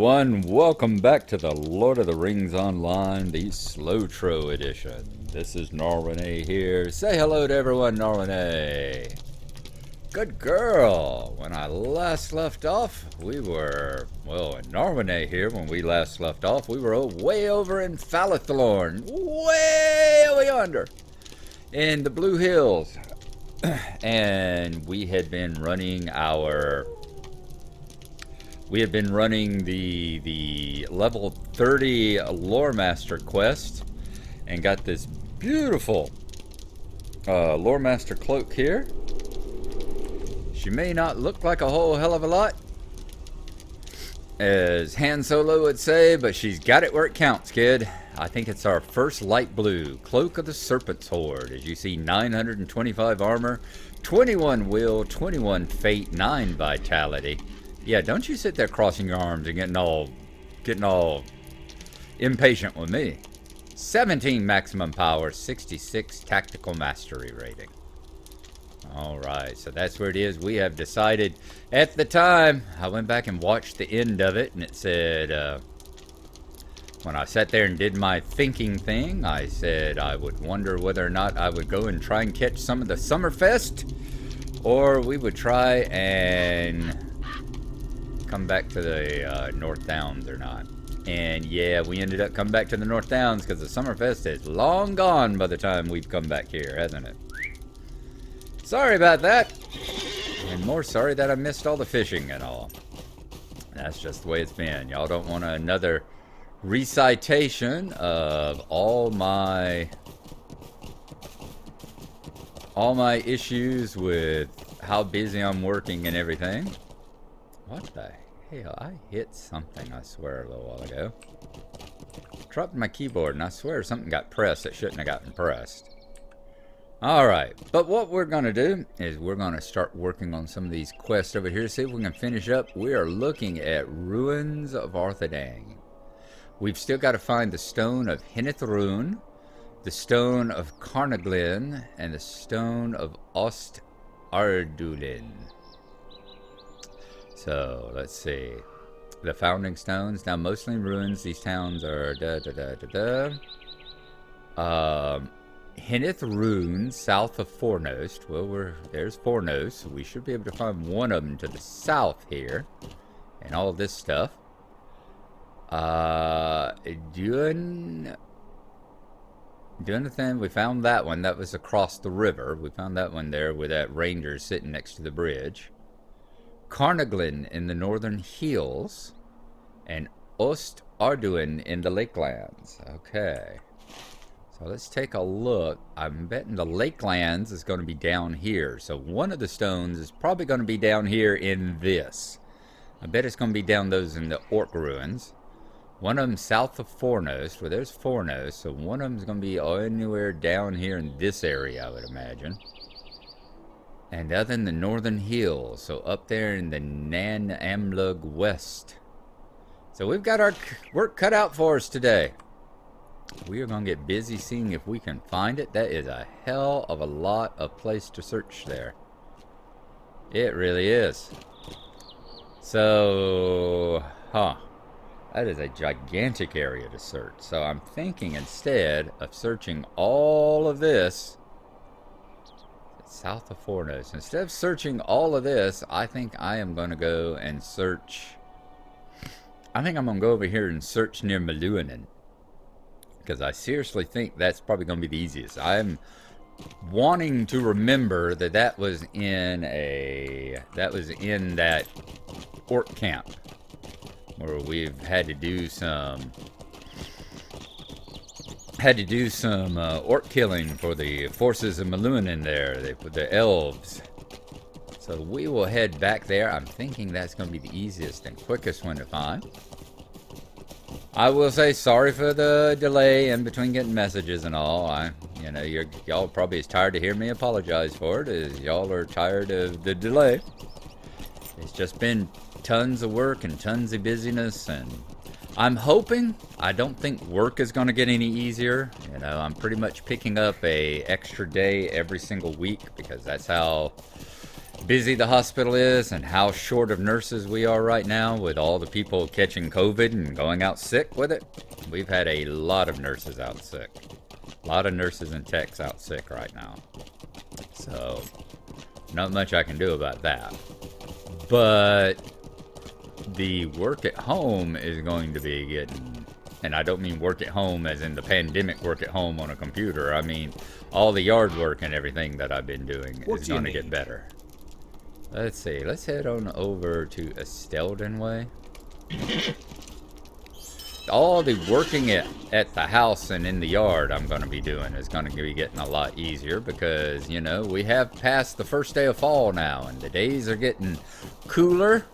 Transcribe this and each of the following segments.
everyone, welcome back to the Lord of the Rings Online, the SLOTRO edition. This is Norway here. Say hello to everyone, Norway. Good girl. When I last left off, we were, well, in Norway here, when we last left off, we were way over in Falathorn, way over yonder, in the Blue Hills. And we had been running the level 30 Lore Master quest and got this beautiful Lore Master cloak here. She may not look like a whole hell of a lot, as Han Solo would say, but she's got it where it counts, kid. I think it's our first light blue Cloak of the Serpent's Horde. As you see, 925 armor, 21 will, 21 fate, 9 vitality. Yeah, don't you sit there crossing your arms and getting all impatient with me. 17 maximum power, 66 tactical mastery rating. Alright, so that's where it is. We have decided, at the time, I went back and watched the end of it, and it said, when I sat there and did my thinking thing, I said I would wonder whether or not I would go and try and catch some of the Summerfest, or we would try and come back to the North Downs or not. And yeah, we ended up coming back to the North Downs because the Summerfest is long gone by the time we've come back here, hasn't it? Sorry about that. And more sorry that I missed all the fishing and all. That's just the way it's been. Y'all don't want another recitation of all my issues with how busy I'm working and everything. What the hell? I hit something, I swear, a little while ago. Dropped my keyboard, and I swear something got pressed that shouldn't have gotten pressed. Alright, but what we're going to do is we're going to start working on some of these quests over here. See if we can finish up. We are looking at Ruins of Arthedain. We've still got to find the Stone of Hinithrun, the Stone of Carnaglin, and the Stone of Ost Ardulin. So, let's see. The Founding Stones, now mostly in ruins. These towns are Hinithrun, south of Fornost. Well, there's Fornost, so we should be able to find one of them to the south here. And all this stuff. Dunathon, we found that one. That was across the river. We found that one there with that ranger sitting next to the bridge. Carnaglin in the northern hills, and Ost Arduin in the lakelands. Okay, so let's take a look. I'm betting the lakelands is going to be down here, so one of the stones is probably going to be down here in this. I bet it's going to be down those in the Orc ruins. One of them south of Fornost. Well, there's Fornost, so one of them is going to be anywhere down here in this area, I would imagine. And other than the northern hills, so up there in the Nan Amlug West. So we've got our work cut out for us today. We are going to get busy seeing if we can find it. That is a hell of a lot of place to search there. It really is. So, that is a gigantic area to search. So I'm thinking instead of searching all of this, south of Fornost. Instead of searching all of this, I think I am going to go and search. I think I'm going to go over here and search near Maluanin, because I seriously think that's probably going to be the easiest. I'm wanting to remember that was in that orc camp where we've had to do some orc killing for the forces of Maluanin there, the elves. So we will head back there. I'm thinking that's going to be the easiest and quickest one to find. I will say sorry for the delay in between getting messages and all. Y'all probably as tired to hear me apologize for it as y'all are tired of the delay. It's just been tons of work and tons of busyness, and I'm hoping, I don't think work is going to get any easier. I'm pretty much picking up a extra day every single week because that's how busy the hospital is and how short of nurses we are right now with all the people catching COVID and going out sick with it. We've had a lot of nurses out sick. A lot of nurses and techs out sick right now. So, not much I can do about that. But the work at home is going to be getting, and I don't mean work at home as in the pandemic work at home on a computer. I mean all the yard work and everything that I've been doing is going to get better. Let's see. Let's head on over to Estelden Way. All the working at the house and in the yard I'm going to be doing is going to be getting a lot easier because, you know, we have passed the first day of fall now and the days are getting cooler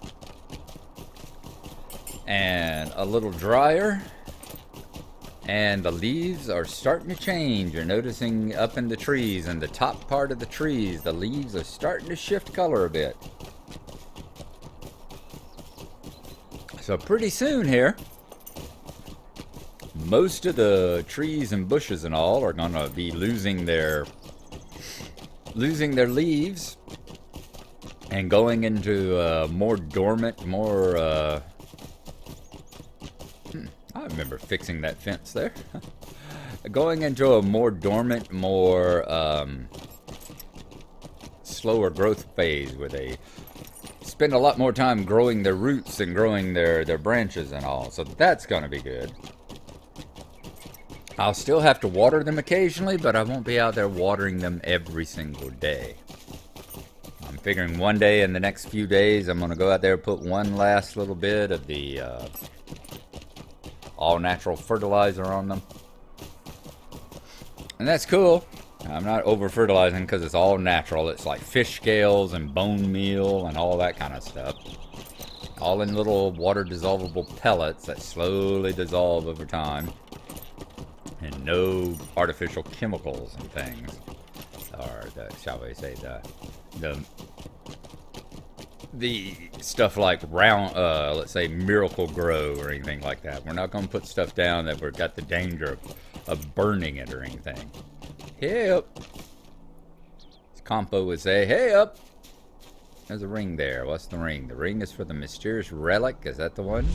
and a little drier. And the leaves are starting to change. You're noticing up in the trees, in the top part of the trees, the leaves are starting to shift color a bit. So pretty soon here, most of the trees and bushes and all are going to be losing their leaves and going into more dormant, more... I remember fixing that fence there. Going into a more dormant, more slower growth phase where they spend a lot more time growing their roots and growing their branches and all. So that's going to be good. I'll still have to water them occasionally, but I won't be out there watering them every single day. I'm figuring one day in the next few days, I'm going to go out there and put one last little bit of the... all-natural fertilizer on them. And that's cool. I'm not over-fertilizing because it's all natural. It's like fish scales and bone meal and all that kind of stuff. All in little water-dissolvable pellets that slowly dissolve over time. And no artificial chemicals and things. Or, shall we say, the stuff like let's say Miracle Grow or anything like that. We're not going to put stuff down that we've got the danger of burning it or anything. Hey up. As Compo would say, hey up. There's a ring there. What's the ring? The ring is for the mysterious relic. Is that the one?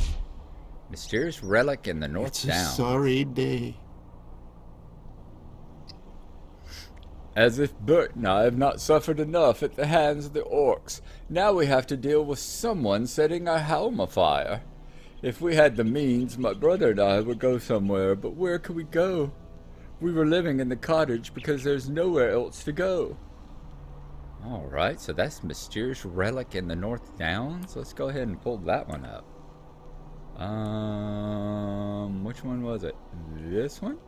Mysterious relic in the North Down. It's a sorry day. As if Bert and I have not suffered enough at the hands of the orcs. Now we have to deal with someone setting our home afire. If we had the means, my brother and I would go somewhere, but where could we go? We were living in the cottage because there's nowhere else to go. Alright, so that's Mysterious Relic in the North Downs. Let's go ahead and pull that one up. Which one was it? This one?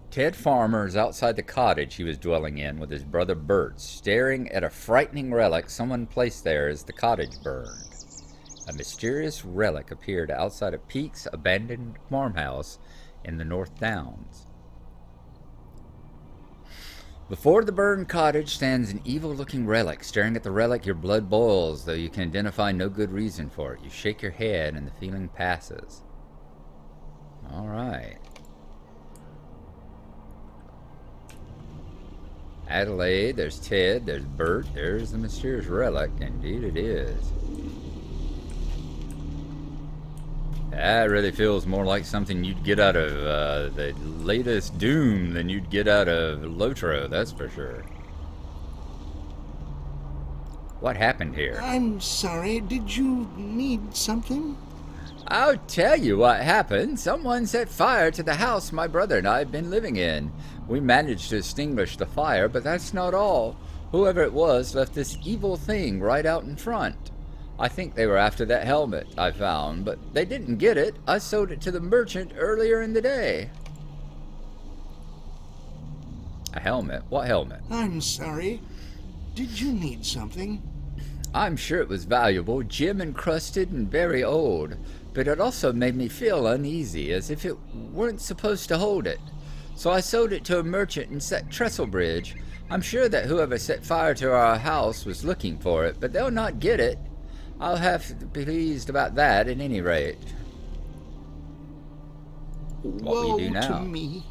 Ted Farmer is outside the cottage he was dwelling in with his brother Bert, staring at a frightening relic someone placed there as the cottage burned. A mysterious relic appeared outside of Peake's abandoned farmhouse in the North Downs. Before the burned cottage stands an evil-looking relic. Staring at the relic, your blood boils, though you can identify no good reason for it. You shake your head and the feeling passes. All right. Adelaide, there's Ted, there's Bert, there's the mysterious relic. Indeed it is. That really feels more like something you'd get out of the latest Doom than you'd get out of SLOTRO, that's for sure. What happened here? I'm sorry, did you need something? I'll tell you what happened. Someone set fire to the house my brother and I have been living in. We managed to extinguish the fire, but that's not all. Whoever it was left this evil thing right out in front. I think they were after that helmet I found, but they didn't get it. I sold it to the merchant earlier in the day. A helmet? What helmet? I'm sorry. Did you need something? I'm sure it was valuable, gem-encrusted and very old, but it also made me feel uneasy, as if it weren't supposed to hold it. So I sold it to a merchant in Trestlebridge. I'm sure that whoever set fire to our house was looking for it, but they'll not get it. I'll have to be pleased about that at any rate. What will you do now? To me.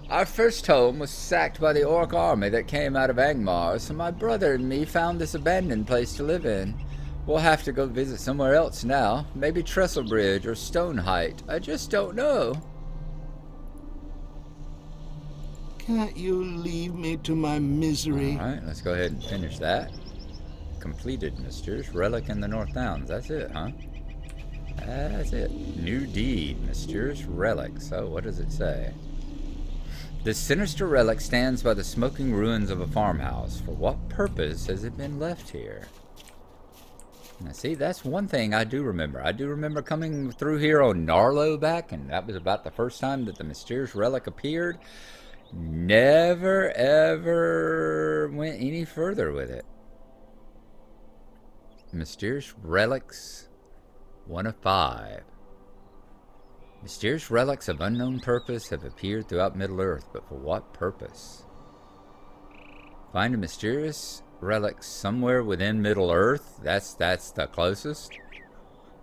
Our first home was sacked by the Orc army that came out of Angmar, so my brother and me found this abandoned place to live in. We'll have to go visit somewhere else now. Maybe Trestlebridge or Stoneheight. I just don't know. Can't you leave me to my misery? Alright, let's go ahead and finish that. Completed, misters. Relic in the North Downs. That's it, huh? That's it. New deed, misters. Relic. So, what does it say? This sinister relic stands by the smoking ruins of a farmhouse. For what purpose has it been left here? Now, see, that's one thing I do remember. I do remember coming through here on Narlo back, and that was about the first time that the mysterious relic appeared. Never, ever went any further with it. Mysterious relics, 1 of 5. Mysterious relics of unknown purpose have appeared throughout Middle-earth, but for what purpose? Find a mysterious relic somewhere within Middle-earth. That's the closest.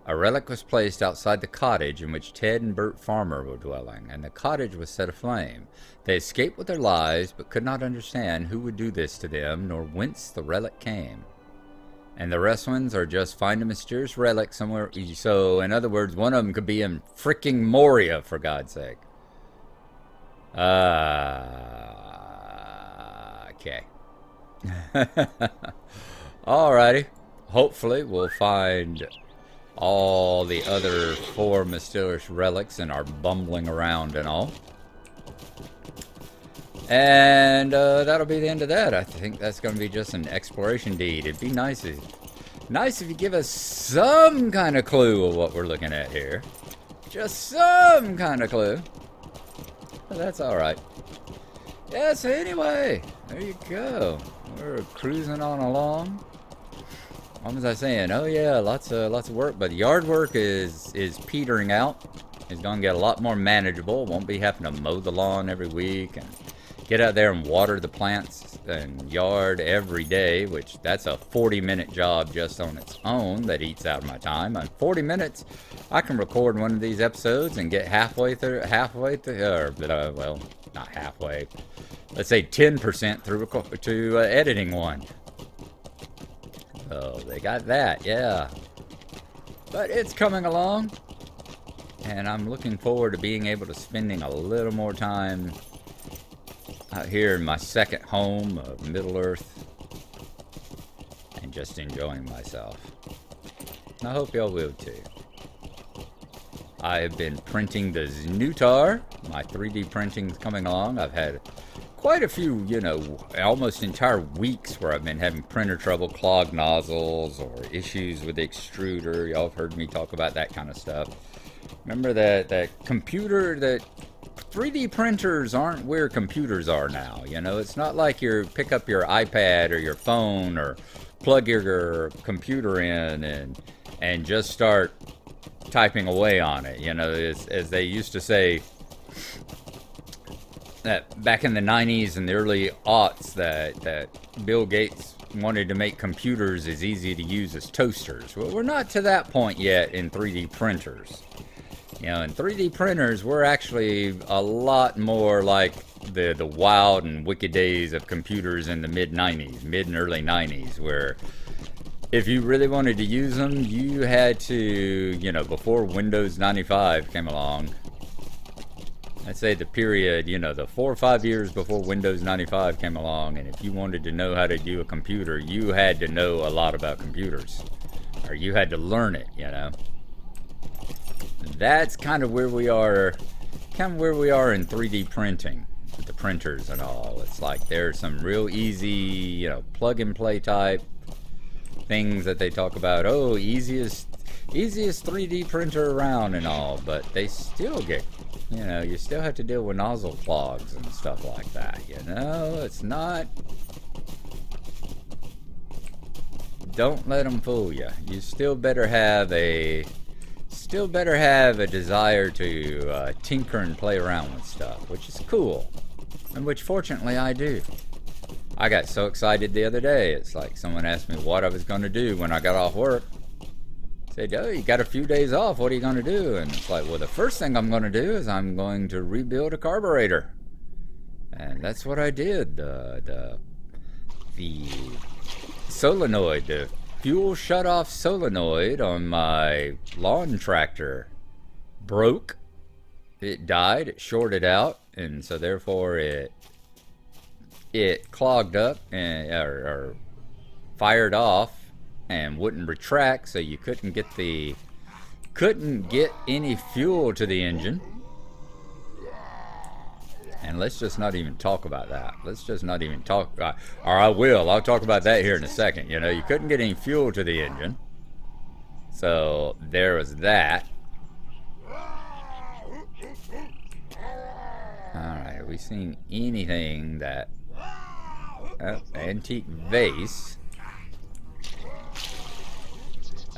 A relic was placed outside the cottage in which Ted and Bert Farmer were dwelling, and the cottage was set aflame. They escaped with their lives, but could not understand who would do this to them, nor whence the relic came. And the rest ones are just find a mysterious relic somewhere. So, in other words, one of them could be in freaking Moria, for God's sake. Okay. Alrighty. Hopefully, we'll find all the other 4 mysterious relics in our bumbling around and all. And that'll be the end of that. I think that's going to be just an exploration deed. It'd be nice if you give us some kind of clue of what we're looking at here. Just some kind of clue. But that's alright. Yeah, so anyway, there you go. We're cruising on along. What was I saying? Oh yeah, lots of work, but the yard work is petering out. It's going to get a lot more manageable. Won't be having to mow the lawn every week and get out there and water the plants and yard every day, which that's a 40-minute job just on its own that eats out of my time. In 40 minutes, I can record one of these episodes and get halfway through, or well, not halfway. Let's say 10% through to editing one. So they got that, yeah. But it's coming along, and I'm looking forward to being able to spending a little more time out here in my second home of Middle-earth and just enjoying myself. And I hope y'all will too. I have been printing the Znutar. My 3D printing's coming along. I've had quite a few, almost entire weeks where I've been having printer trouble, clogged nozzles, or issues with the extruder. Y'all have heard me talk about that kind of stuff. Remember that computer, that 3D printers aren't where computers are now. It's not like you pick up your iPad or your phone or plug your computer in and just start typing away on it. As they used to say, that back in the 90s and the early aughts that Bill Gates wanted to make computers as easy to use as toasters. Well, we're not to that point yet in 3D printers. In 3D printers, we're actually a lot more like the wild and wicked days of computers in the mid and early 90s, where if you really wanted to use them, you had to, before Windows 95 came along, I'd say the period, the 4 or 5 years before Windows 95 came along, and if you wanted to know how to do a computer, you had to know a lot about computers, or you had to learn it, That's kind of where we are in 3D printing, with the printers and all. It's like there's some real easy, plug-and-play type things that they talk about. Oh, easiest 3D printer around and all, but they still get, you still have to deal with nozzle clogs and stuff like that. It's not. Don't let them fool you. You still better have a desire to tinker and play around with stuff, which is cool, and which fortunately I do. I got so excited the other day. It's like someone asked me what I was going to do when I got off work. I said, oh, you got a few days off. What are you going to do? And it's like, well, the first thing I'm going to do is I'm going to rebuild a carburetor. And that's what I did. The solenoid, the fuel shut-off solenoid on my lawn tractor broke. It died, it shorted out, and so therefore it clogged up and or fired off and wouldn't retract, so you couldn't get any fuel to the engine. And let's just not even talk about that. Let's just not even talk. Or I will. I'll talk about that here in a second. You know, you couldn't get any fuel to the engine. So there was that. Alright, have we seen anything that... Oh, antique vase.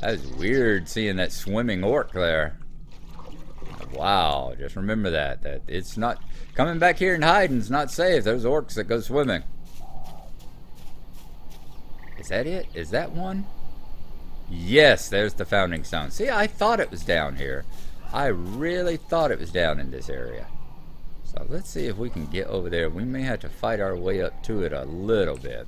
That was weird seeing that swimming orc there. Wow, just remember that it's not... Coming back here and hiding's not safe. There's orcs that go swimming. Is that it? Is that one? Yes, there's the founding stone. See, I thought it was down here. I really thought it was down in this area. So let's see if we can get over there. We may have to fight our way up to it a little bit.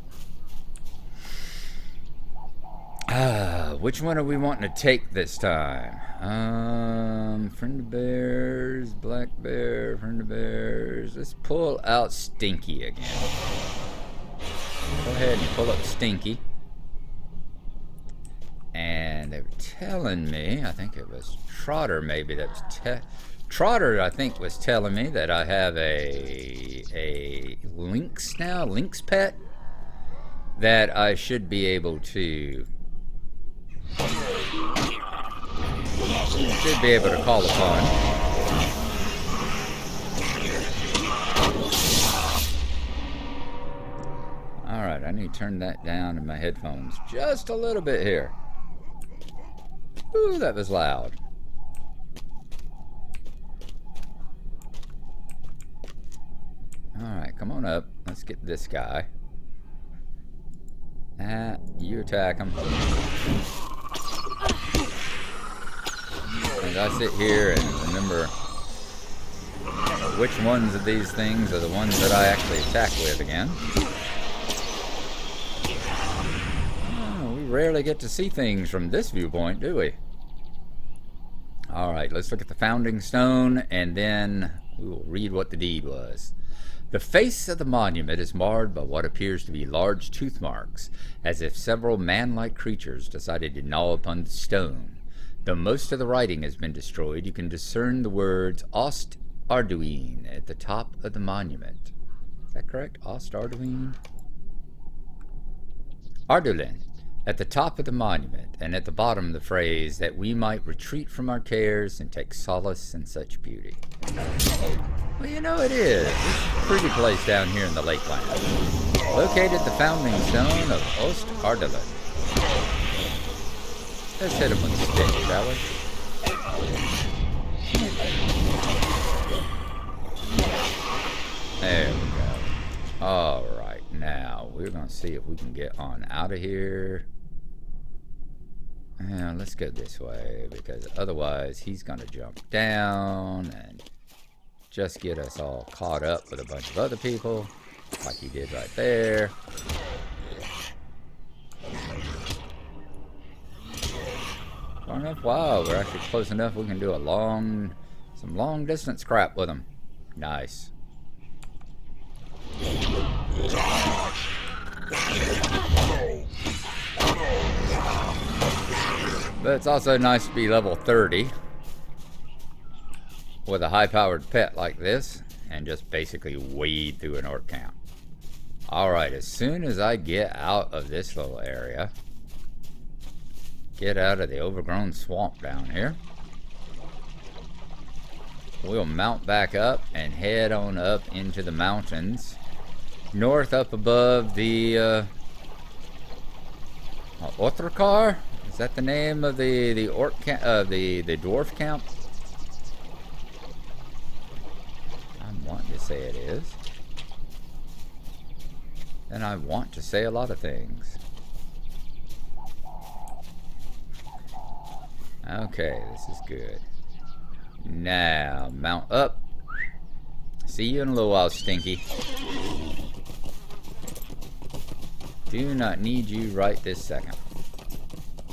Which one are we wanting to take this time? Friend of bears, black bear, friend of bears. Let's pull out Stinky again. Go ahead and pull up Stinky. And they were telling me, I think it was Trotter maybe, Trotter I think was telling me that I have a lynx now, lynx pet, that I should be able to call upon. Alright, I need to turn that down in my headphones just a little bit here. Ooh, that was loud. Alright, come on up. Let's get this guy. You attack him. And I sit here and remember which ones of these things are the ones that I actually attack with again. Oh, we rarely get to see things from this viewpoint, do we? Alright, let's look at the founding stone and then we will read what the deed was. The face of the monument is marred by what appears to be large tooth marks, as if several man-like creatures decided to gnaw upon the stone. Though most of the writing has been destroyed, you can discern the words Ost Arduin at the top of the monument. Is that correct? Ost Arduin? Ardulin at the top of the monument, and at the bottom the phrase that we might retreat from our cares and take solace in such beauty. Well, you know it is. It's a pretty place down here in the Lakeland. Located the founding stone of Ost Ardulin. Let's hit him with a stick, shall we? There we go. Alright, now we're going to see if we can get on out of here. Yeah, let's go this way, because otherwise he's going to jump down and just get us all caught up with a bunch of other people, like he did right there. Far enough, wow, we're actually close enough we can do some long distance crap with him. Nice. But it's also nice to be level 30 with a high-powered pet like this and just basically wade through an orc camp. Alright, as soon as I get out of this little area, get out of the overgrown swamp down here, we'll mount back up and head on up into the mountains north up above the Othrakar? Is that the name of the orc camp, the dwarf camp? I'm wanting to say it is. And I want to say a lot of things. Okay, this is good. Now, mount up. See you in a little while, Stinky. Do not need you right this second.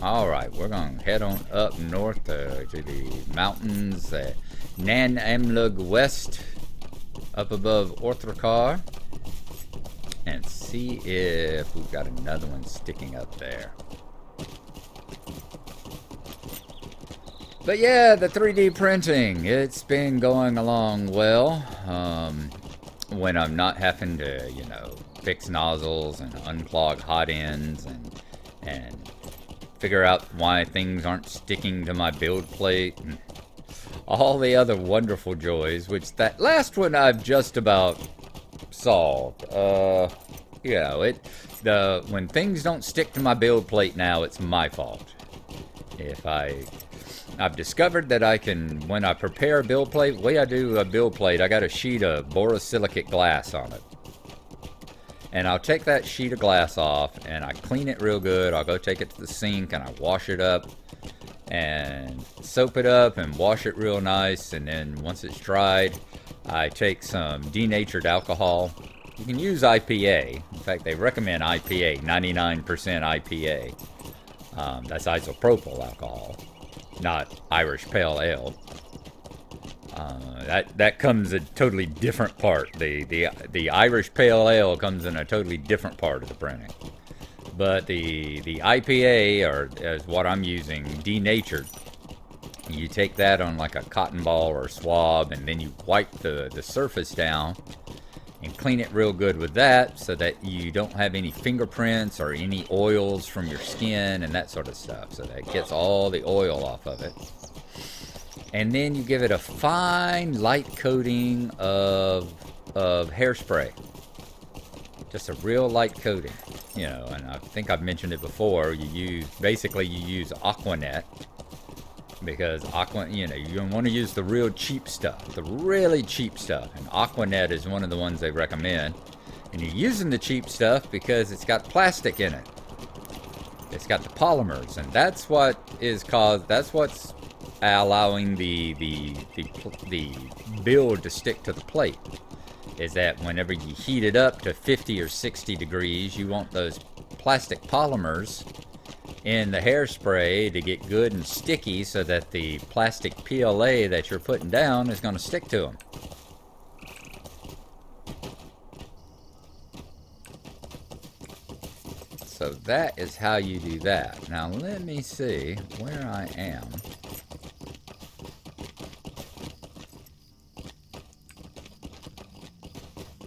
Alright, we're going to head on up north to the mountains. Nan Amlug West, up above Orthrakar. And see if we've got another one sticking up there. But yeah, the 3D printing, it's been going along well. When I'm not having to, you know, fix nozzles and unclog hot ends and figure out why things aren't sticking to my build plate and all the other wonderful joys, which that last one I've just about solved. You know, when things don't stick to my build plate now, it's my fault. I've discovered that I can, when I prepare a build plate, the way I do a build plate, I got a sheet of borosilicate glass on it. And I'll take that sheet of glass off and I clean it real good. I'll go take it to the sink and I wash it up and soap it up and wash it real nice. And then once it's dried, I take some denatured alcohol. You can use IPA. In fact, they recommend IPA, 99% IPA. That's isopropyl alcohol, not Irish Pale Ale. That comes a totally different part. The Irish Pale Ale comes in a totally different part of the printing. But the IPA, or as what I'm using, denatured. You take that on like a cotton ball or a swab, and then you wipe the surface down and clean it real good with that so that you don't have any fingerprints or any oils from your skin and that sort of stuff. So that it gets all the oil off of it. And then you give it a fine light coating of hairspray. Just a real light coating, you know, and I think I've mentioned it before. You use Aquanet, because you want to use the real cheap stuff, the really cheap stuff. And Aquanet is one of the ones they recommend. And you're using the cheap stuff because it's got plastic in it. It's got the polymers, and that's what's allowing the build to stick to the plate. Is that whenever you heat it up to 50 or 60 degrees, you want those plastic polymers in the hairspray to get good and sticky so that the plastic PLA that you're putting down is going to stick to them. So that is how you do that. Now let me see where I am.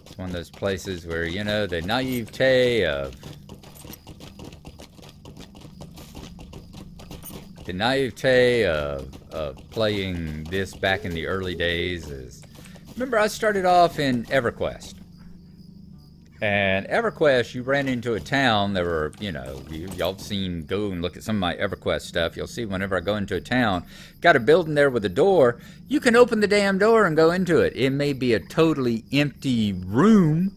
It's one of those places where, you know, the naivete of playing this back in the early days is, remember I started off in EverQuest. And EverQuest, you ran into a town. There were, you know, y'all have seen, go and look at some of my EverQuest stuff. You'll see whenever I go into a town, got a building there with a door. You can open the damn door and go into it. It may be a totally empty room,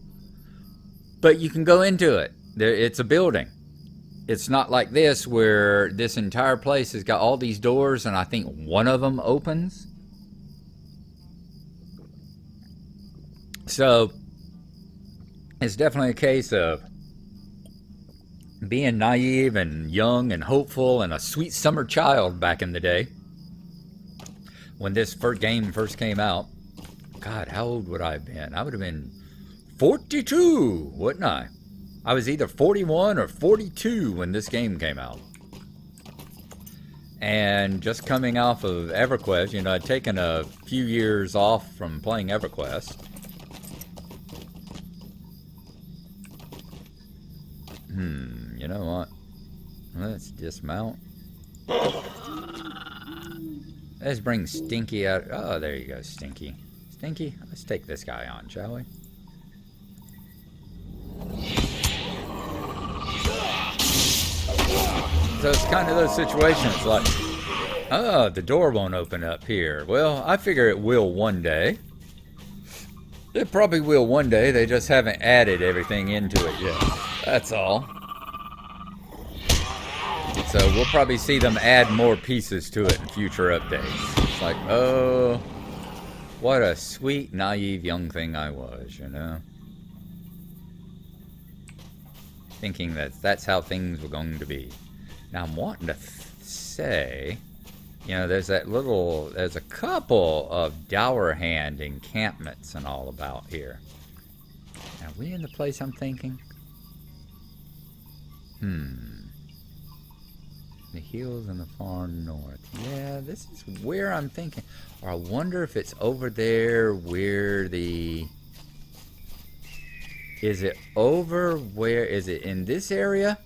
but you can go into it. It's a building. It's not like this where this entire place has got all these doors and I think one of them opens. So it's definitely a case of being naive and young and hopeful and a sweet summer child back in the day. When this game first came out, God, how old would I have been? I would have been 42, wouldn't I? I was either 41 or 42 when this game came out. And just coming off of EverQuest, you know, I'd taken a few years off from playing EverQuest. You know what? Let's dismount. Let's bring Stinky out. Oh, there you go, Stinky. Stinky, let's take this guy on, shall we? So it's kind of those situations like, oh, the door won't open up here. Well, I figure it will one day. It probably will one day. They just haven't added everything into it yet. That's all. So we'll probably see them add more pieces to it in future updates. It's like, oh, what a sweet, naive young thing I was, you know? thinking that that's how things were going to be. Now I'm wanting to say, you know, there's a couple of Dower Hand encampments and all about here. Are we in the place I'm thinking? The hills in the far north. Yeah, this is where I'm thinking. Or I wonder if it's over there where the... Is it over where... Is it in this area?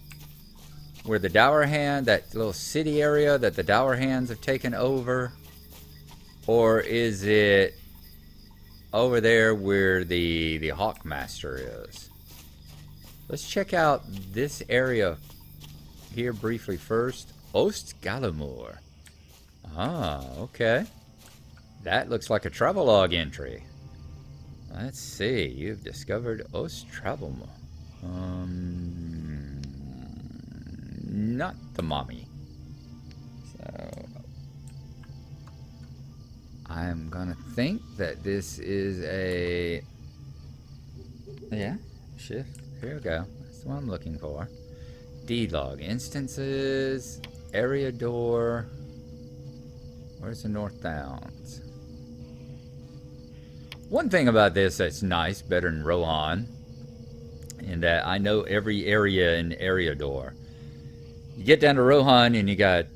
Where the Dower Hand, that little city area that the Dower Hands have taken over? Or is it over there where the Hawkmaster is? Let's check out this area here briefly first. Ostgalamur. Ah, okay. That looks like a travelogue entry. Let's see. You've discovered Osttravelmur. Not the mommy. So I'm gonna think that this is a... Yeah, shift. Here we go. That's what I'm looking for. D-log. Instances. Area door. Where's the North Downs? One thing about this that's nice, better than Rohan, in that I know every area in area door. You get down to Rohan and you got...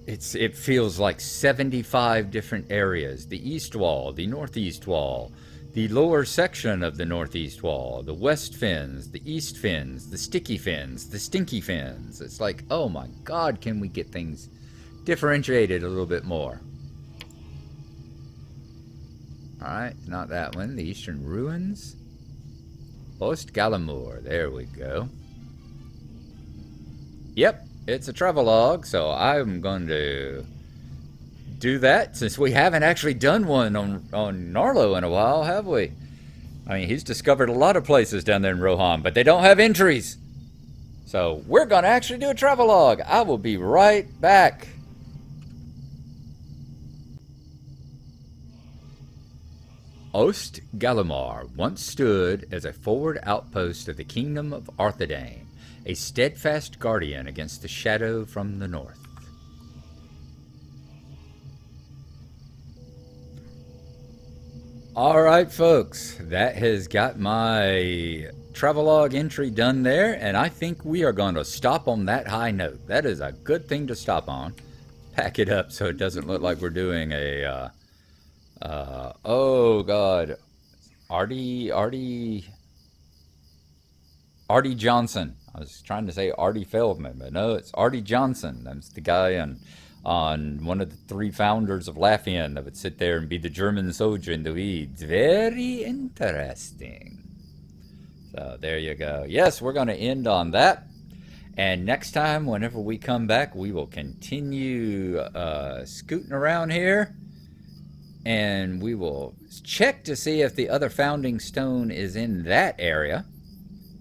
It feels like 75 different areas. The east wall, the northeast wall, the lower section of the northeast wall, the west fins, the east fins, the sticky fins, the stinky fins. It's like, oh my god, can we get things differentiated a little bit more? Alright, not that one. The Eastern Ruins. Ostgalamur. There we go. Yep, it's a travelogue, so I'm going to do that, since we haven't actually done one on Narlo in a while, have we? I mean, he's discovered a lot of places down there in Rohan, but they don't have entries. So we're going to actually do a travelogue. I will be right back. Ostgalamur once stood as a forward outpost of the kingdom of Arthedain, a steadfast guardian against the shadow from the north. Alright folks, that has got my travelogue entry done there, and I think we are going to stop on that high note. That is a good thing to stop on. Pack it up so it doesn't look like we're doing a, oh god, Artie Johnson. I was trying to say Artie Feldman, but no, it's Artie Johnson. That's the guy on one of the three founders of Lafayette that would sit there and be the German soldier in the weeds. Very interesting. So there you go. Yes, we're going to end on that. And next time, whenever we come back, we will continue scooting around here. And we will check to see if the other founding stone is in that area.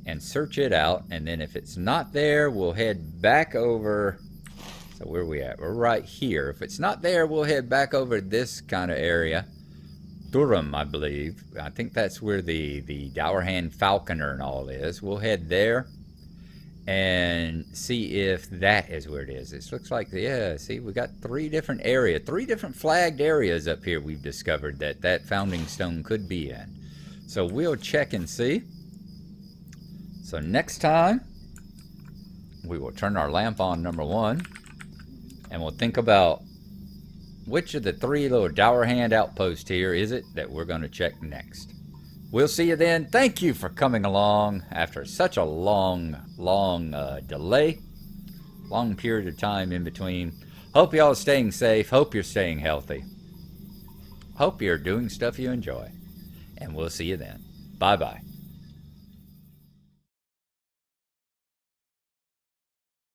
And search it out. And then if it's not there, we'll head back over... So where are we at? We're right here. If it's not there, we'll head back over this kind of area. Durham, I believe. I think that's where the Dower Hand Falconer and all is. We'll head there and see if that is where it is. It looks like, yeah, see, we got three different flagged areas up here we've discovered that founding stone could be in. So we'll check and see. So next time, we will turn our lamp on, number one. And we'll think about which of the three little Dower Hand outposts here is it that we're going to check next. We'll see you then. Thank you for coming along after such a long delay. Long period of time in between. Hope y'all are staying safe. Hope you're staying healthy. Hope you're doing stuff you enjoy. And we'll see you then. Bye-bye.